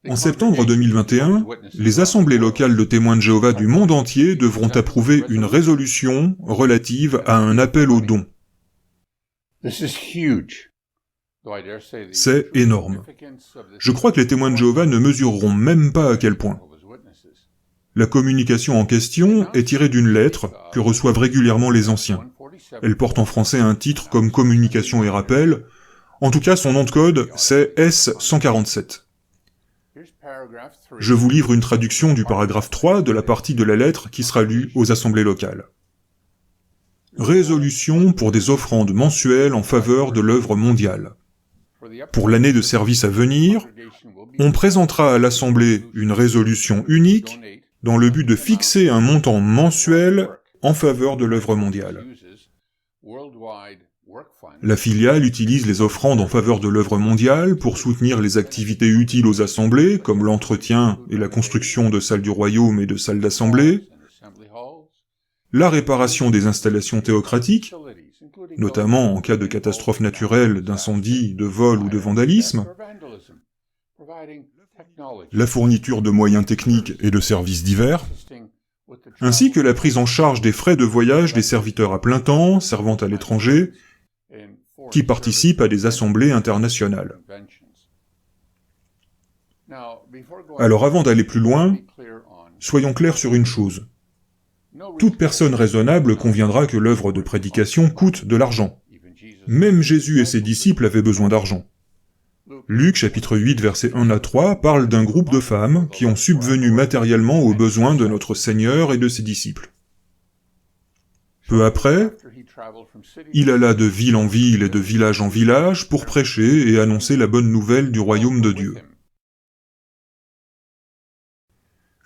En septembre 2021, les assemblées locales de témoins de Jéhovah du monde entier devront approuver une résolution relative à un appel aux dons. C'est énorme. Je crois que les témoins de Jéhovah ne mesureront même pas à quel point. La communication en question est tirée d'une lettre que reçoivent régulièrement les anciens. Elle porte en français un titre comme Communication et rappel. En tout cas, son nom de code, c'est S147. Je vous livre une traduction du paragraphe 3 de la partie de la lettre qui sera lue aux assemblées locales. Résolution pour des offrandes mensuelles en faveur de l'œuvre mondiale. Pour l'année de service à venir, on présentera à l'Assemblée une résolution unique dans le but de fixer un montant mensuel en faveur de l'œuvre mondiale. La filiale utilise les offrandes en faveur de l'œuvre mondiale pour soutenir les activités utiles aux assemblées, comme l'entretien et la construction de salles du royaume et de salles d'assemblée, la réparation des installations théocratiques, notamment en cas de catastrophe naturelle, d'incendie, de vol ou de vandalisme, la fourniture de moyens techniques et de services divers, ainsi que la prise en charge des frais de voyage des serviteurs à plein temps, servant à l'étranger, qui participent à des assemblées internationales. Alors avant d'aller plus loin, soyons clairs sur une chose. Toute personne raisonnable conviendra que l'œuvre de prédication coûte de l'argent. Même Jésus et ses disciples avaient besoin d'argent. Luc, chapitre 8, versets 1 à 3, parle d'un groupe de femmes qui ont subvenu matériellement aux besoins de notre Seigneur et de ses disciples. Peu après, il alla de ville en ville et de village en village pour prêcher et annoncer la bonne nouvelle du royaume de Dieu.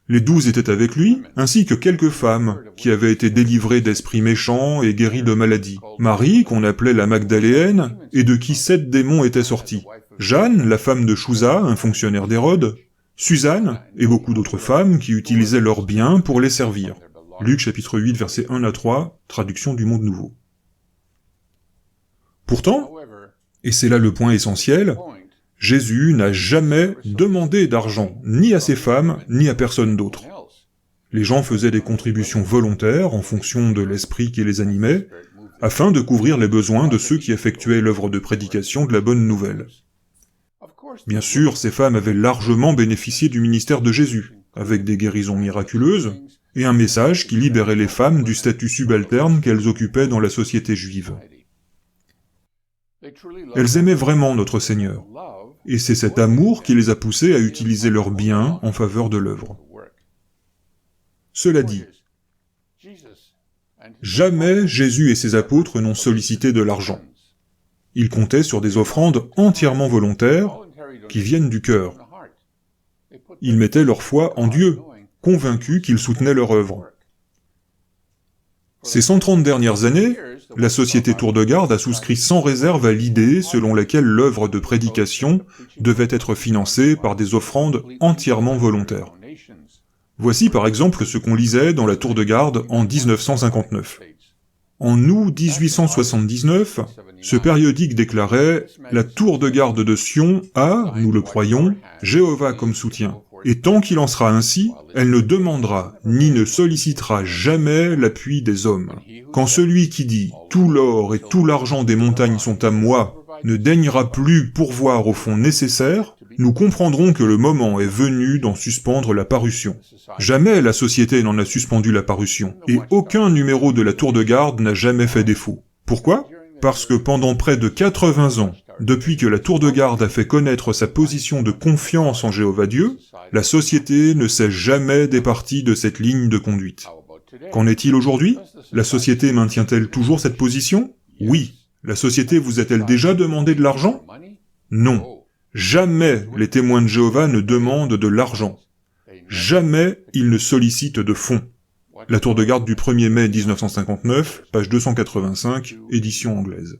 Les 12 étaient avec lui, ainsi que quelques femmes qui avaient été délivrées d'esprits méchants et guéries de maladies. Marie, qu'on appelait la Magdaléenne, et de qui 7 démons étaient sortis. Jeanne, la femme de Chouza, un fonctionnaire d'Hérode. Suzanne, et beaucoup d'autres femmes qui utilisaient leurs biens pour les servir. Luc chapitre 8, versets 1 à 3, traduction du Monde Nouveau. Pourtant, et c'est là le point essentiel, Jésus n'a jamais demandé d'argent, ni à ces femmes, ni à personne d'autre. Les gens faisaient des contributions volontaires en fonction de l'esprit qui les animait, afin de couvrir les besoins de ceux qui effectuaient l'œuvre de prédication de la bonne nouvelle. Bien sûr, ces femmes avaient largement bénéficié du ministère de Jésus, avec des guérisons miraculeuses, et un message qui libérait les femmes du statut subalterne qu'elles occupaient dans la société juive. Elles aimaient vraiment notre Seigneur, et c'est cet amour qui les a poussées à utiliser leurs biens en faveur de l'œuvre. Cela dit, jamais Jésus et ses apôtres n'ont sollicité de l'argent. Ils comptaient sur des offrandes entièrement volontaires qui viennent du cœur. Ils mettaient leur foi en Dieu, convaincus qu'ils soutenaient leur œuvre. Ces 130 dernières années, la société Tour de Garde a souscrit sans réserve à l'idée selon laquelle l'œuvre de prédication devait être financée par des offrandes entièrement volontaires. Voici par exemple ce qu'on lisait dans la Tour de Garde en 1959. En août 1879, ce périodique déclarait « La Tour de Garde de Sion a, nous le croyons, Jéhovah comme soutien. Et tant qu'il en sera ainsi, elle ne demandera ni ne sollicitera jamais l'appui des hommes. Quand celui qui dit « Tout l'or et tout l'argent des montagnes sont à moi » ne daignera plus pourvoir aux fonds nécessaires, nous comprendrons que le moment est venu d'en suspendre la parution. Jamais la société n'en a suspendu la parution, et aucun numéro de la Tour de Garde n'a jamais fait défaut. Pourquoi ? Parce que pendant près de 80 ans, depuis que la Tour de Garde a fait connaître sa position de confiance en Jéhovah Dieu, la société ne s'est jamais départie de cette ligne de conduite. Qu'en est-il aujourd'hui ? La société maintient-elle toujours cette position ? Oui. La société vous a-t-elle déjà demandé de l'argent ? Non. Jamais les témoins de Jéhovah ne demandent de l'argent. Jamais ils ne sollicitent de fonds. La Tour de Garde du 1er mai 1959, page 285, édition anglaise.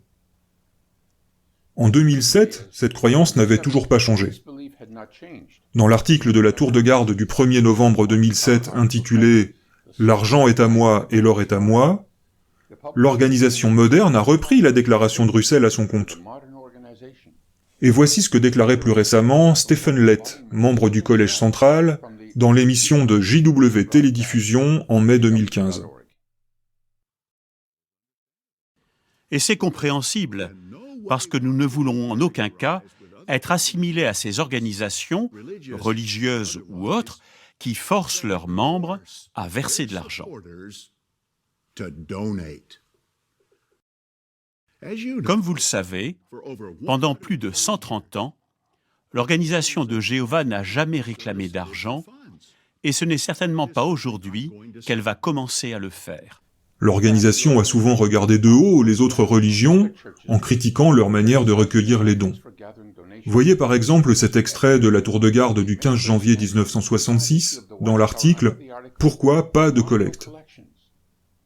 En 2007, cette croyance n'avait toujours pas changé. Dans l'article de la Tour de Garde du 1er novembre 2007 intitulé « L'argent est à moi et l'or est à moi », l'organisation moderne a repris la déclaration de Russell à son compte. Et voici ce que déclarait plus récemment Stephen Lett, membre du Collège central, dans l'émission de JW Télédiffusion en mai 2015. Et c'est compréhensible, parce que nous ne voulons en aucun cas être assimilés à ces organisations, religieuses ou autres, qui forcent leurs membres à verser de l'argent. Comme vous le savez, pendant plus de 130 ans, l'organisation de Jéhovah n'a jamais réclamé d'argent, et ce n'est certainement pas aujourd'hui qu'elle va commencer à le faire. L'organisation a souvent regardé de haut les autres religions en critiquant leur manière de recueillir les dons. Voyez par exemple cet extrait de la tour de garde du 15 janvier 1966 dans l'article « Pourquoi pas de collecte ?»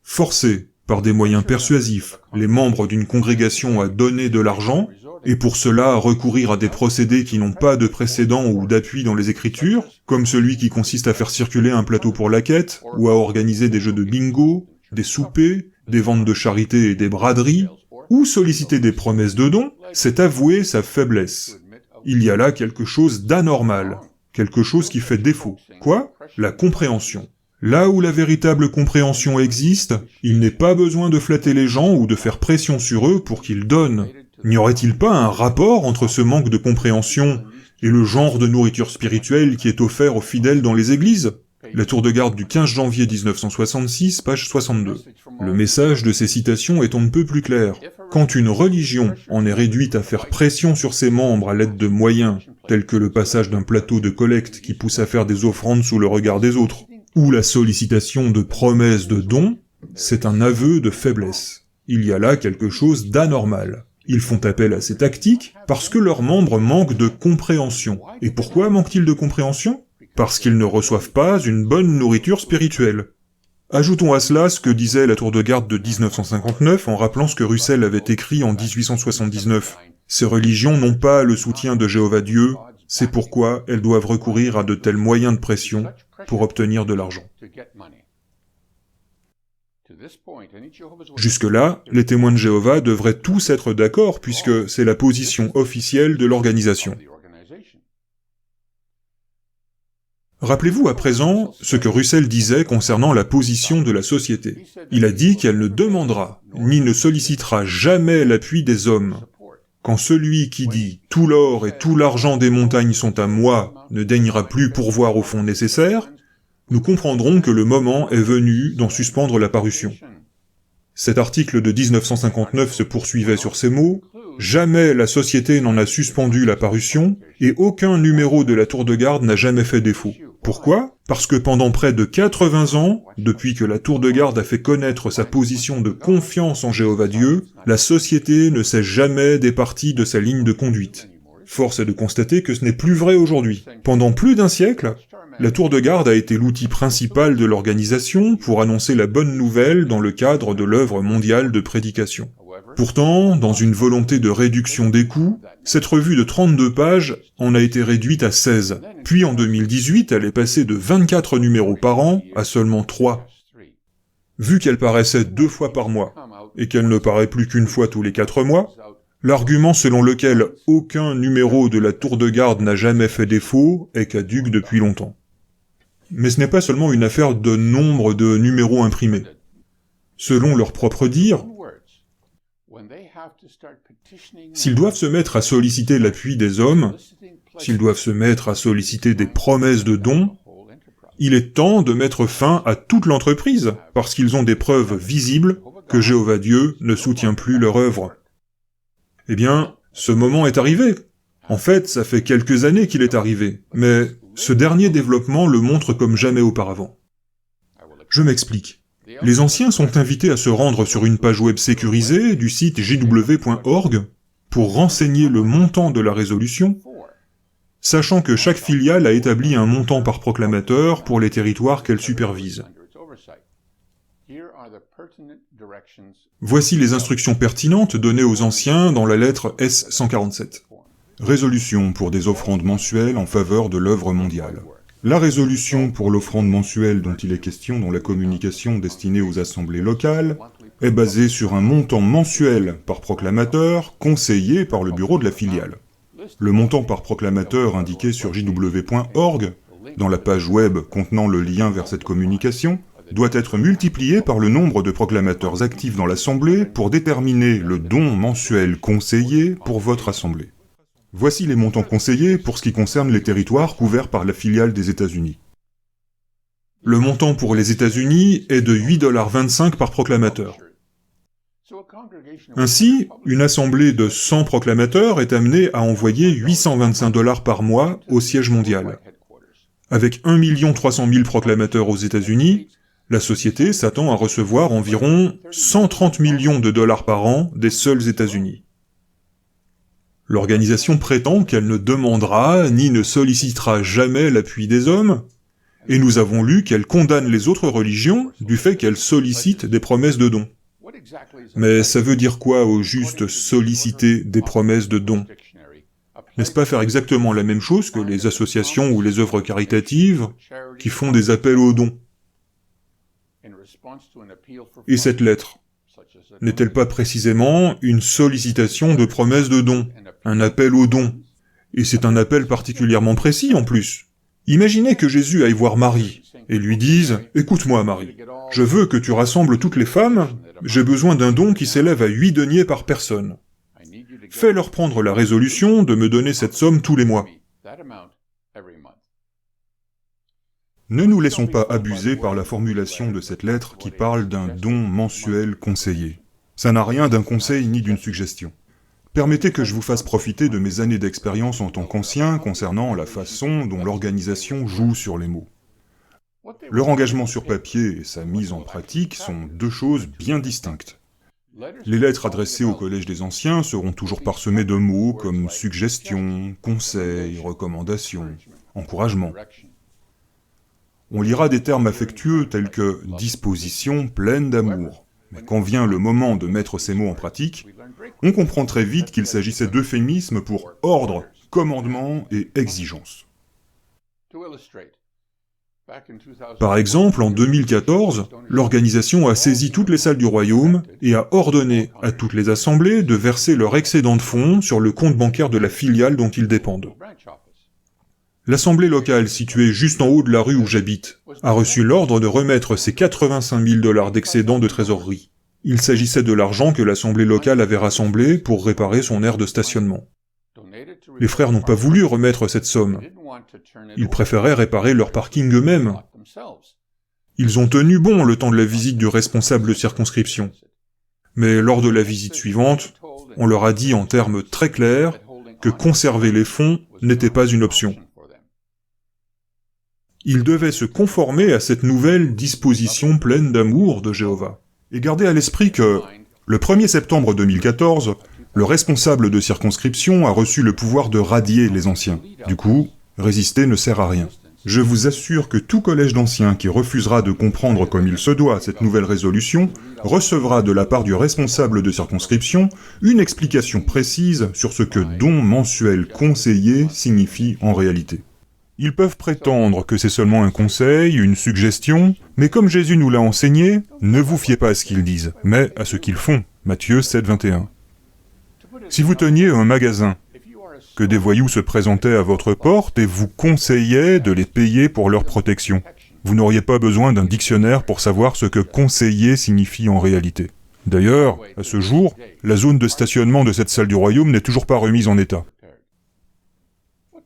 Forcer, par des moyens persuasifs, les membres d'une congrégation à donner de l'argent, et pour cela recourir à des procédés qui n'ont pas de précédent ou d'appui dans les Écritures, comme celui qui consiste à faire circuler un plateau pour la quête, ou à organiser des jeux de bingo, des soupers, des ventes de charité et des braderies, ou solliciter des promesses de dons, c'est avouer sa faiblesse. Il y a là quelque chose d'anormal, quelque chose qui fait défaut. Quoi ? La compréhension. Là où la véritable compréhension existe, il n'est pas besoin de flatter les gens ou de faire pression sur eux pour qu'ils donnent. N'y aurait-il pas un rapport entre ce manque de compréhension et le genre de nourriture spirituelle qui est offert aux fidèles dans les églises ? La tour de garde du 15 janvier 1966, page 62. Le message de ces citations est on ne peut plus clair. Quand une religion en est réduite à faire pression sur ses membres à l'aide de moyens, tels que le passage d'un plateau de collecte qui pousse à faire des offrandes sous le regard des autres, ou la sollicitation de promesses de dons, c'est un aveu de faiblesse. Il y a là quelque chose d'anormal. Ils font appel à ces tactiques parce que leurs membres manquent de compréhension. Et pourquoi manquent-ils de compréhension ? Parce qu'ils ne reçoivent pas une bonne nourriture spirituelle. Ajoutons à cela ce que disait la tour de garde de 1959 en rappelant ce que Russell avait écrit en 1879. Ces religions n'ont pas le soutien de Jéhovah Dieu, c'est pourquoi elles doivent recourir à de tels moyens de pression pour obtenir de l'argent. Jusque-là, les témoins de Jéhovah devraient tous être d'accord puisque c'est la position officielle de l'organisation. Rappelez-vous à présent ce que Russell disait concernant la position de la société. Il a dit qu'elle ne demandera, ni ne sollicitera jamais l'appui des hommes. Quand celui qui dit « tout l'or et tout l'argent des montagnes sont à moi » ne daignera plus pourvoir aux fonds nécessaires, nous comprendrons que le moment est venu d'en suspendre la parution. Cet article de 1959 se poursuivait sur ces mots. Jamais la société n'en a suspendu la parution, et aucun numéro de la tour de garde n'a jamais fait défaut. Pourquoi ? Parce que pendant près de 80 ans, depuis que la tour de garde a fait connaître sa position de confiance en Jéhovah Dieu, la société ne s'est jamais départie de sa ligne de conduite. Force est de constater que ce n'est plus vrai aujourd'hui. Pendant plus d'un siècle, la tour de garde a été l'outil principal de l'organisation pour annoncer la bonne nouvelle dans le cadre de l'œuvre mondiale de prédication. Pourtant, dans une volonté de réduction des coûts, cette revue de 32 pages en a été réduite à 16. Puis en 2018, elle est passée de 24 numéros par an à seulement 3. Vu qu'elle paraissait 2 fois par mois, et qu'elle ne paraît plus qu'une fois tous les 4 mois, l'argument selon lequel aucun numéro de la tour de garde n'a jamais fait défaut est caduc depuis longtemps. Mais ce n'est pas seulement une affaire de nombre de numéros imprimés. Selon leur propre dire, s'ils doivent se mettre à solliciter l'appui des hommes, s'ils doivent se mettre à solliciter des promesses de dons, il est temps de mettre fin à toute l'entreprise, parce qu'ils ont des preuves visibles que Jéhovah Dieu ne soutient plus leur œuvre. Eh bien, ce moment est arrivé. En fait, ça fait quelques années qu'il est arrivé, mais ce dernier développement le montre comme jamais auparavant. Je m'explique. Les anciens sont invités à se rendre sur une page web sécurisée du site jw.org pour renseigner le montant de la résolution, sachant que chaque filiale a établi un montant par proclamateur pour les territoires qu'elle supervise. Voici les instructions pertinentes données aux anciens dans la lettre S-147. Résolution pour des offrandes mensuelles en faveur de l'œuvre mondiale. La résolution pour l'offrande mensuelle dont il est question dans la communication destinée aux assemblées locales est basée sur un montant mensuel par proclamateur conseillé par le bureau de la filiale. Le montant par proclamateur indiqué sur jw.org, dans la page web contenant le lien vers cette communication, doit être multiplié par le nombre de proclamateurs actifs dans l'Assemblée pour déterminer le don mensuel conseillé pour votre Assemblée. Voici les montants conseillés pour ce qui concerne les territoires couverts par la filiale des États-Unis. Le montant pour les États-Unis est de 8,25 $ par proclamateur. Ainsi, une assemblée de 100 proclamateurs est amenée à envoyer 825 $ par mois au siège mondial. Avec 1 300 000 proclamateurs aux États-Unis, la société s'attend à recevoir environ 130 millions de dollars par an des seuls États-Unis. L'organisation prétend qu'elle ne demandera ni ne sollicitera jamais l'appui des hommes, et nous avons lu qu'elle condamne les autres religions du fait qu'elles sollicitent des promesses de dons. Mais ça veut dire quoi au juste solliciter des promesses de dons? N'est-ce pas faire exactement la même chose que les associations ou les œuvres caritatives qui font des appels aux dons? Et cette lettre n'est-elle pas précisément une sollicitation de promesses de dons, un appel aux dons? Et c'est un appel particulièrement précis en plus. Imaginez que Jésus aille voir Marie et lui dise « Écoute-moi Marie, je veux que tu rassembles toutes les femmes, j'ai besoin d'un don qui s'élève à 8 deniers par personne. Fais-leur prendre la résolution de me donner cette somme tous les mois. » Ne nous laissons pas abuser par la formulation de cette lettre qui parle d'un don mensuel conseillé. Ça n'a rien d'un conseil ni d'une suggestion. Permettez que je vous fasse profiter de mes années d'expérience en tant qu'ancien concernant la façon dont l'organisation joue sur les mots. Leur engagement sur papier et sa mise en pratique sont deux choses bien distinctes. Les lettres adressées au Collège des Anciens seront toujours parsemées de mots comme suggestion, conseil, recommandation, encouragement. On lira des termes affectueux tels que « disposition pleine d'amour ». Mais quand vient le moment de mettre ces mots en pratique, on comprend très vite qu'il s'agissait d'euphémismes pour ordre, commandement et exigence. Par exemple, en 2014, l'organisation a saisi toutes les salles du royaume et a ordonné à toutes les assemblées de verser leur excédent de fonds sur le compte bancaire de la filiale dont ils dépendent. L'assemblée locale, située juste en haut de la rue où j'habite, a reçu l'ordre de remettre ses 85 000 $ d'excédent de trésorerie. Il s'agissait de l'argent que l'assemblée locale avait rassemblé pour réparer son aire de stationnement. Les frères n'ont pas voulu remettre cette somme. Ils préféraient réparer leur parking eux-mêmes. Ils ont tenu bon le temps de la visite du responsable de circonscription. Mais lors de la visite suivante, on leur a dit en termes très clairs que conserver les fonds n'était pas une option. Ils devaient se conformer à cette nouvelle disposition pleine d'amour de Jéhovah. Et gardez à l'esprit que, le 1er septembre 2014, le responsable de circonscription a reçu le pouvoir de radier les anciens. Du coup, résister ne sert à rien. Je vous assure que tout collège d'anciens qui refusera de comprendre comme il se doit cette nouvelle résolution recevra de la part du responsable de circonscription une explication précise sur ce que don mensuel conseillé signifie en réalité. Ils peuvent prétendre que c'est seulement un conseil, une suggestion, mais comme Jésus nous l'a enseigné, ne vous fiez pas à ce qu'ils disent, mais à ce qu'ils font. Matthieu 7, 21. Si vous teniez un magasin, que des voyous se présentaient à votre porte et vous conseillaient de les payer pour leur protection, vous n'auriez pas besoin d'un dictionnaire pour savoir ce que conseiller signifie en réalité. D'ailleurs, à ce jour, la zone de stationnement de cette salle du royaume n'est toujours pas remise en état.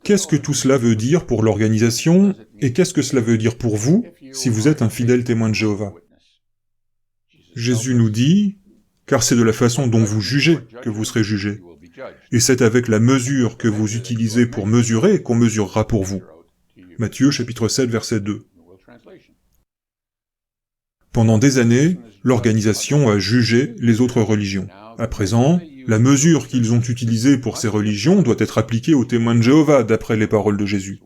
Qu'est-ce que tout cela veut dire pour l'organisation, et qu'est-ce que cela veut dire pour vous, si vous êtes un fidèle témoin de Jéhovah? Jésus nous dit, « Car c'est de la façon dont vous jugez que vous serez jugés, et c'est avec la mesure que vous utilisez pour mesurer qu'on mesurera pour vous. » Matthieu chapitre 7, verset 2. Pendant des années, l'organisation a jugé les autres religions. À présent, la mesure qu'ils ont utilisée pour ces religions doit être appliquée aux témoins de Jéhovah, d'après les paroles de Jésus.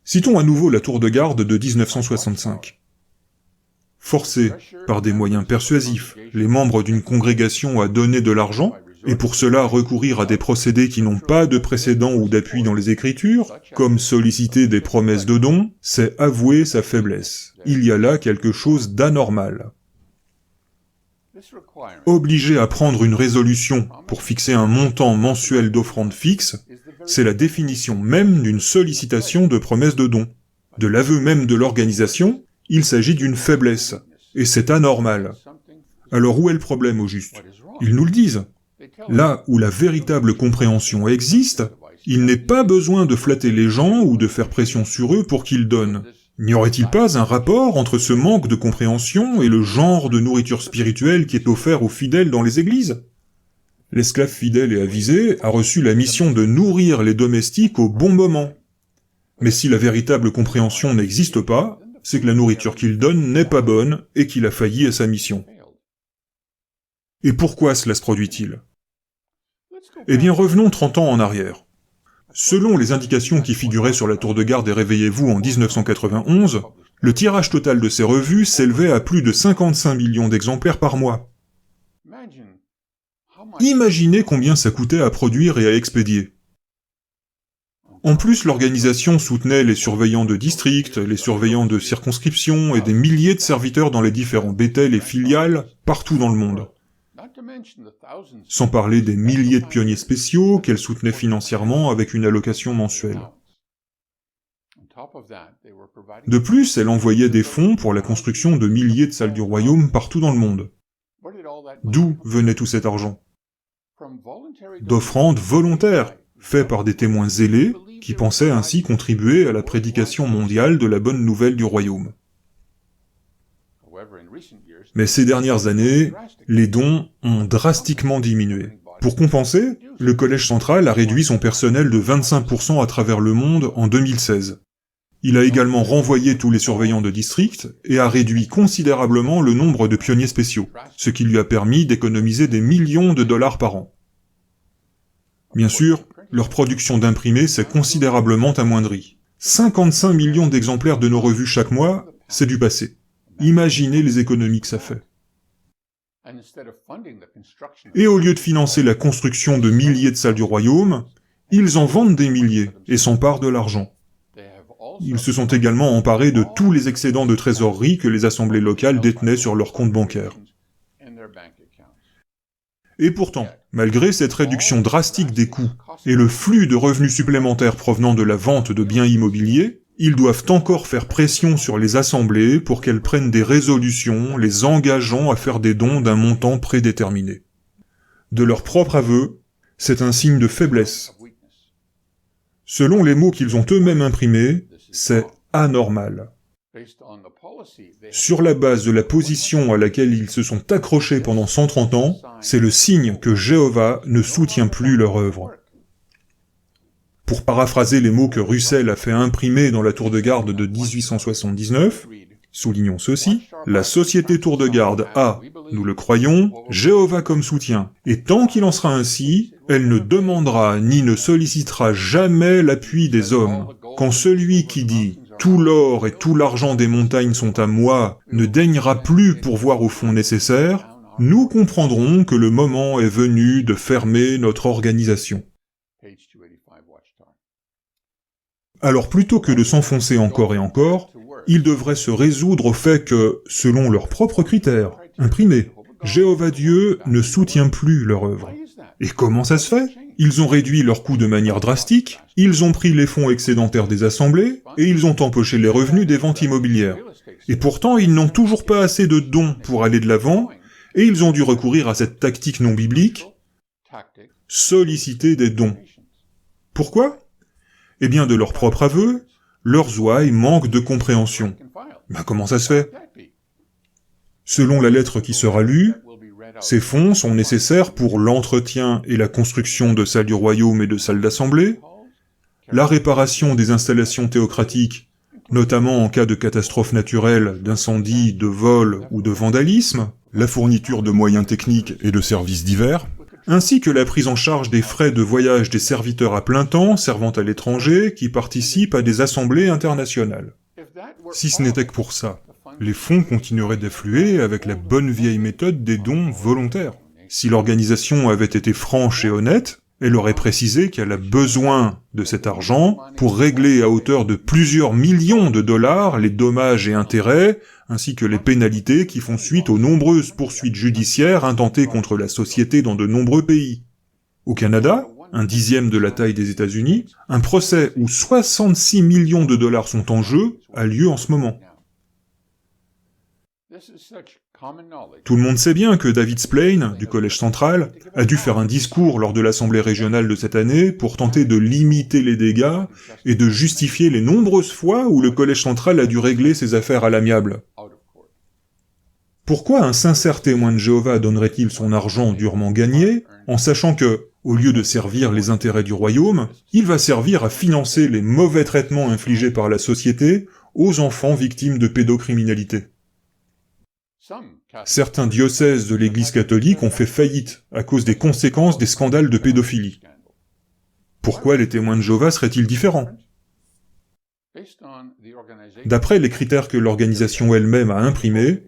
Citons à nouveau la tour de garde de 1965. Forcer, par des moyens persuasifs, les membres d'une congrégation à donner de l'argent, et pour cela recourir à des procédés qui n'ont pas de précédent ou d'appui dans les Écritures, comme solliciter des promesses de dons, c'est avouer sa faiblesse. Il y a là quelque chose d'anormal. Obligé à prendre une résolution pour fixer un montant mensuel d'offrande fixe, c'est la définition même d'une sollicitation de promesse de don. De l'aveu même de l'organisation, il s'agit d'une faiblesse, et c'est anormal. Alors où est le problème au juste? Ils nous le disent. Là où la véritable compréhension existe, il n'est pas besoin de flatter les gens ou de faire pression sur eux pour qu'ils donnent. N'y aurait-il pas un rapport entre ce manque de compréhension et le genre de nourriture spirituelle qui est offert aux fidèles dans les églises? L'esclave fidèle et avisé a reçu la mission de nourrir les domestiques au bon moment. Mais si la véritable compréhension n'existe pas, c'est que la nourriture qu'il donne n'est pas bonne et qu'il a failli à sa mission. Et pourquoi cela se produit-il? Eh bien, revenons 30 ans en arrière. Selon les indications qui figuraient sur la tour de garde et Réveillez-vous en 1991, le tirage total de ces revues s'élevait à plus de 55 millions d'exemplaires par mois. Imaginez combien ça coûtait à produire et à expédier. En plus, l'organisation soutenait les surveillants de district, les surveillants de circonscription et des milliers de serviteurs dans les différents bétels et filiales partout dans le monde. Sans parler des milliers de pionniers spéciaux qu'elle soutenait financièrement avec une allocation mensuelle. De plus, elle envoyait des fonds pour la construction de milliers de salles du royaume partout dans le monde. D'où venait tout cet argent? D'offrandes volontaires, faites par des témoins zélés, qui pensaient ainsi contribuer à la prédication mondiale de la bonne nouvelle du royaume. Mais ces dernières années, les dons ont drastiquement diminué. Pour compenser, le Collège central a réduit son personnel de 25% à travers le monde en 2016. Il a également renvoyé tous les surveillants de district et a réduit considérablement le nombre de pionniers spéciaux, ce qui lui a permis d'économiser des millions de dollars par an. Bien sûr, leur production d'imprimés s'est considérablement amoindrie. 55 millions d'exemplaires de nos revues chaque mois, c'est du passé. Imaginez les économies que ça fait. Et au lieu de financer la construction de milliers de salles du royaume, ils en vendent des milliers et s'emparent de l'argent. Ils se sont également emparés de tous les excédents de trésorerie que les assemblées locales détenaient sur leurs comptes bancaires. Et pourtant, malgré cette réduction drastique des coûts et le flux de revenus supplémentaires provenant de la vente de biens immobiliers, ils doivent encore faire pression sur les assemblées pour qu'elles prennent des résolutions les engageant à faire des dons d'un montant prédéterminé. De leur propre aveu, c'est un signe de faiblesse. Selon les mots qu'ils ont eux-mêmes imprimés, c'est anormal. Sur la base de la position à laquelle ils se sont accrochés pendant 130 ans, c'est le signe que Jéhovah ne soutient plus leur œuvre. Pour paraphraser les mots que Russell a fait imprimer dans la tour de garde de 1879, soulignons ceci, la société tour de garde a, nous le croyons, Jéhovah comme soutien, et tant qu'il en sera ainsi, elle ne demandera ni ne sollicitera jamais l'appui des hommes. Quand celui qui dit « tout l'or et tout l'argent des montagnes sont à moi » ne daignera plus pourvoir aux fonds nécessaires, nous comprendrons que le moment est venu de fermer notre organisation. Alors plutôt que de s'enfoncer encore et encore, ils devraient se résoudre au fait que, selon leurs propres critères, imprimés, Jéhovah Dieu ne soutient plus leur œuvre. Et comment ça se fait? Ils ont réduit leurs coûts de manière drastique, ils ont pris les fonds excédentaires des assemblées, et ils ont empoché les revenus des ventes immobilières. Et pourtant, ils n'ont toujours pas assez de dons pour aller de l'avant, et ils ont dû recourir à cette tactique non biblique, solliciter des dons. Pourquoi? Eh bien, de leur propre aveu, leurs ouailles manquent de compréhension. Comment ça se fait? Selon la lettre qui sera lue, ces fonds sont nécessaires pour l'entretien et la construction de salles du royaume et de salles d'assemblée, la réparation des installations théocratiques, notamment en cas de catastrophe naturelle, d'incendie, de vol ou de vandalisme, la fourniture de moyens techniques et de services divers, ainsi que la prise en charge des frais de voyage des serviteurs à plein temps servant à l'étranger qui participent à des assemblées internationales. Si ce n'était que pour ça, les fonds continueraient d'affluer avec la bonne vieille méthode des dons volontaires. Si l'organisation avait été franche et honnête, Elle aurait précisé qu'elle a besoin de cet argent pour régler à hauteur de plusieurs millions de dollars les dommages et intérêts, ainsi que les pénalités qui font suite aux nombreuses poursuites judiciaires intentées contre la société dans de nombreux pays. Au Canada, un dixième de la taille des États-Unis, un procès où 66 millions de dollars sont en jeu a lieu en ce moment. Tout le monde sait bien que David Splane, du Collège central, a dû faire un discours lors de l'Assemblée régionale de cette année pour tenter de limiter les dégâts et de justifier les nombreuses fois où le Collège central a dû régler ses affaires à l'amiable. Pourquoi un sincère témoin de Jéhovah donnerait-il son argent durement gagné, en sachant que, au lieu de servir les intérêts du royaume, il va servir à financer les mauvais traitements infligés par la société aux enfants victimes de pédocriminalité? Certains diocèses de l'Église catholique ont fait faillite à cause des conséquences des scandales de pédophilie. Pourquoi les témoins de Jéhovah seraient-ils différents? D'après les critères que l'organisation elle-même a imprimés,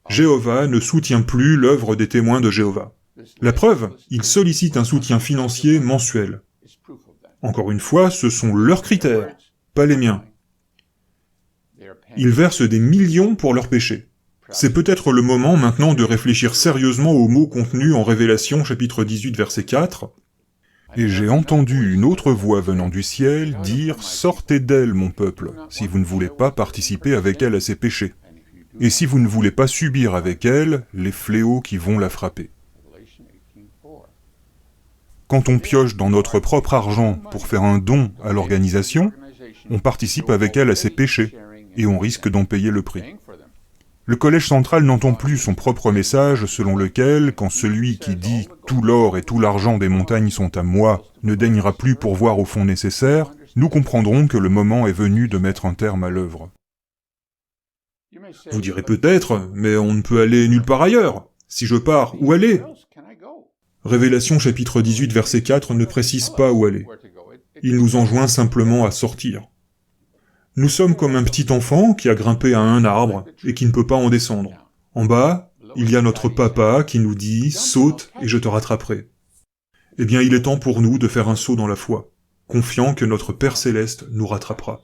Jéhovah ne soutient plus l'œuvre des témoins de Jéhovah. La preuve, ils sollicitent un soutien financier mensuel. Encore une fois, ce sont leurs critères, pas les miens. Ils versent des millions pour leurs péchés. C'est peut-être le moment maintenant de réfléchir sérieusement aux mots contenus en Révélation chapitre 18 verset 4. « Et j'ai entendu une autre voix venant du ciel dire « Sortez d'elle, mon peuple, si vous ne voulez pas participer avec elle à ses péchés, et si vous ne voulez pas subir avec elle les fléaux qui vont la frapper. » Quand on pioche dans notre propre argent pour faire un don à l'organisation, on participe avec elle à ses péchés, et on risque d'en payer le prix. Le Collège central n'entend plus son propre message selon lequel, quand celui qui dit « tout l'or et tout l'argent des montagnes sont à moi » ne daignera plus pourvoir aux fonds nécessaires, nous comprendrons que le moment est venu de mettre un terme à l'œuvre. Vous direz peut-être, mais on ne peut aller nulle part ailleurs. Si je pars, où aller? Révélation chapitre 18 verset 4 ne précise pas où aller. Il nous enjoint simplement à sortir. Nous sommes comme un petit enfant qui a grimpé à un arbre et qui ne peut pas en descendre. En bas, il y a notre papa qui nous dit « Saute et je te rattraperai ». Eh bien, il est temps pour nous de faire un saut dans la foi, confiant que notre Père Céleste nous rattrapera.